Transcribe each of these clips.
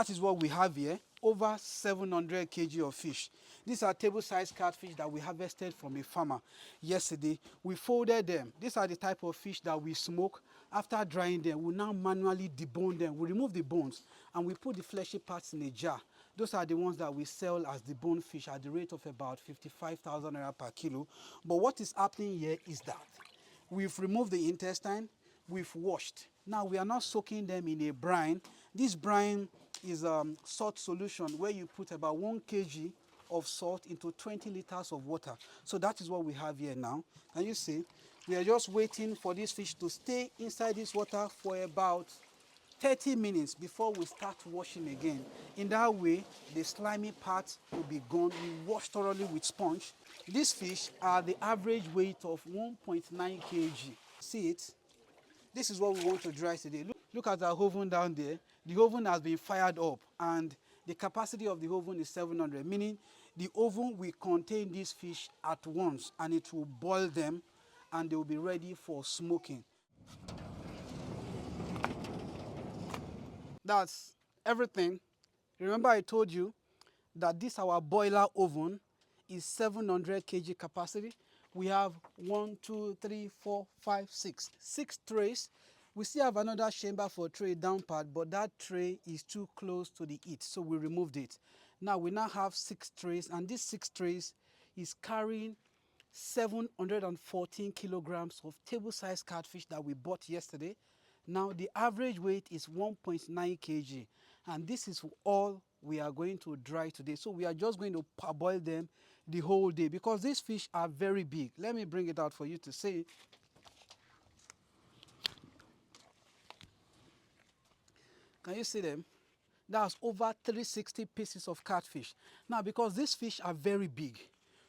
That is what we have here, over 700 kg of fish. These are table-sized catfish that we harvested from a farmer yesterday. We folded them. These are the type of fish that we smoke. After drying them, we now manually debone them. We remove the bones and we put the fleshy parts in a jar. Those are the ones that we sell as the bone fish at the rate of about 55,000 naira per kilo. But what is happening here is that we've removed the intestine, we've washed. Now we are not soaking them in a brine. This brine is salt solution where you put about 1 kg of salt into 20 liters of water. So that is what we have here now. And you see, we are just waiting for this fish to stay inside this water for about 30 minutes before we start washing again. In that way, the slimy part will be gone. We wash thoroughly with sponge. These fish are the average weight of 1.9 kg. See it? This is what we want to dry today. Look at our oven down there. The oven has been fired up and the capacity of the oven is 700, meaning the oven will contain these fish at once and it will boil them and they will be ready for smoking. That's everything. Remember I told you that this our boiler oven is 700 kg capacity. We have 1, 2, 3, 4, 5, 6. 6 trays. We still have another chamber for tray down part, but that tray is too close to the heat, so we removed it. Now we now have 6 trays, and these 6 trays is carrying 714 kilograms of table-sized catfish that we bought yesterday. Now the average weight is 1.9 kg, and this is all we are going to dry today. So we are just going to parboil them the whole day because these fish are very big. Let me bring it out for you to see. Can you see them? That's over 360 pieces of catfish. Now, because these fish are very big,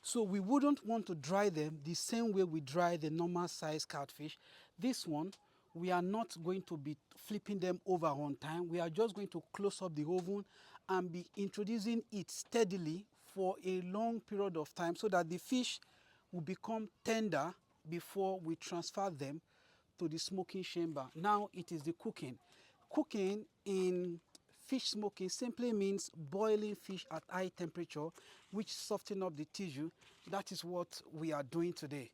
so we wouldn't want to dry them the same way we dry the normal size catfish. This one, we are not going to be flipping them over on time. We are just going to close up the oven and be introducing it steadily for a long period of time so that the fish will become tender before we transfer them to the smoking chamber. Now it is the cooking. Cooking in fish smoking simply means boiling fish at high temperature, which softens up the tissue. That is what we are doing today.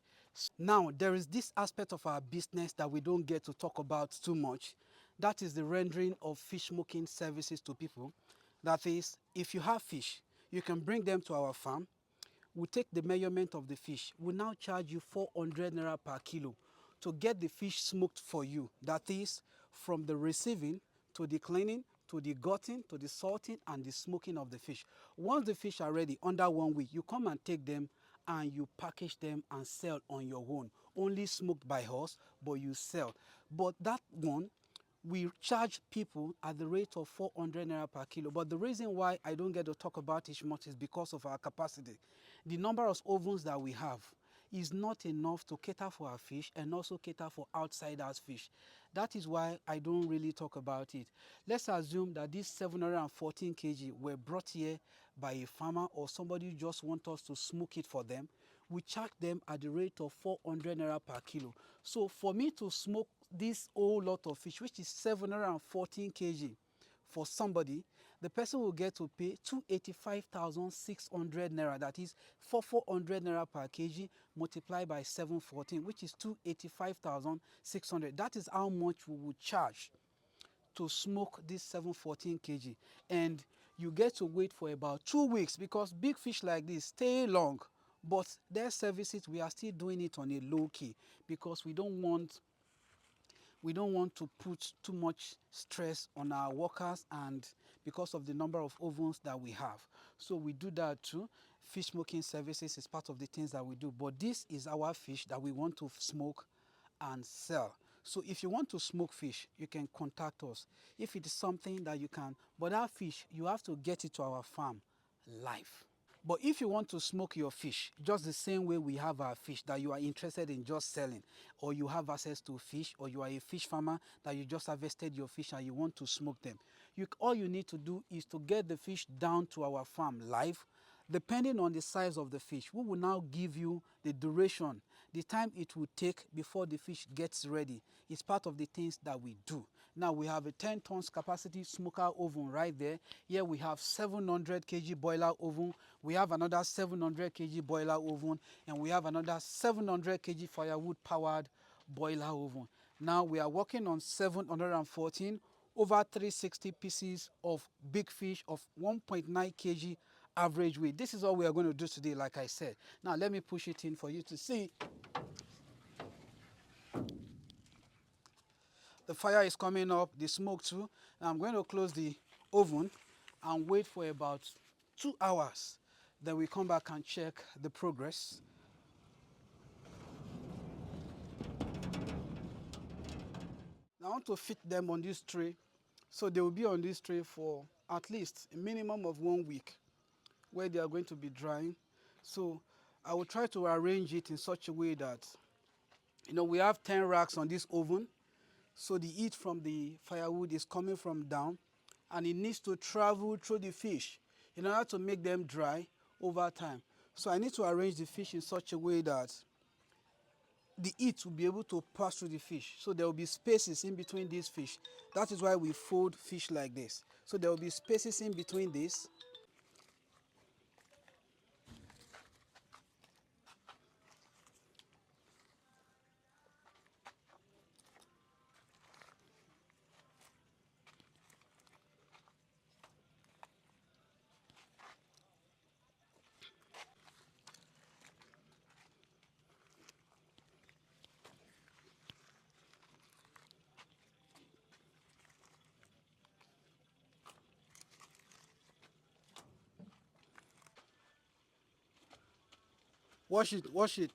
Now, there is this aspect of our business that we don't get to talk about too much. That is the rendering of fish smoking services to people. That is, if you have fish, you can bring them to our farm. We take the measurement of the fish. We now charge you 400 naira per kilo to get the fish smoked for you. That is, from the receiving to the cleaning, to the gutting, to the salting, and the smoking of the fish. Once the fish are ready, under 1 week, you come and take them and you package them and sell on your own. Only smoked by us, but you sell. But that one, we charge people at the rate of 400 naira per kilo. But the reason why I don't get to talk about it much is because of our capacity. The number of ovens that we have is not enough to cater for our fish and also cater for outsiders' fish. That is why I don't really talk about it. Let's assume that these 714 kg were brought here by a farmer or somebody who just wants us to smoke it for them. We charge them at the rate of 400 naira per kilo. So for me to smoke this whole lot of fish, which is 714 kg, for somebody, the person will get to pay 285,600 naira. That is 400 naira per kg multiplied by 714, which is 285,600. That is how much we would charge to smoke this 714 kg. And you get to wait for about 2 weeks because big fish like this stay long. But their services, we are still doing it on a low key because we don't want to put too much stress on our workers and because of the number of ovens that we have. So we do that too. Fish smoking services is part of the things that we do. But this is our fish that we want to smoke and sell. So if you want to smoke fish, you can contact us. If it is something that you can, but that fish, you have to get it to our farm live. But if you want to smoke your fish, just the same way we have our fish that you are interested in just selling, or you have access to fish, or you are a fish farmer that you just harvested your fish and you want to smoke them, all you need to do is to get the fish down to our farm live. Depending on the size of the fish, we will now give you the duration, the time it will take before the fish gets ready. It's part of the things that we do. Now we have a 10 tons capacity smoker oven right there. Here we have 700 kg boiler oven. We have another 700 kg boiler oven, and we have another 700 kg firewood powered boiler oven. Now we are working on 714 over 360 pieces of big fish of 1.9 kg average weight. This is all we are going to do today, like I said. Now let me push it in for you to see. The fire is coming up, the smoke too. Now I'm going to close the oven and wait for about 2 hours. Then we come back and check the progress. Now I want to fit them on this tray. So they will be on this tray for at least a minimum of 1 week where they are going to be drying. So I will try to arrange it in such a way that, we have 10 racks on this oven. So the heat from the firewood is coming from down, and it needs to travel through the fish in order to make them dry over time. So I need to arrange the fish in such a way that the heat will be able to pass through the fish. So there will be spaces in between these fish. That is why we fold fish like this. So there will be spaces in between this. Wash it, wash it.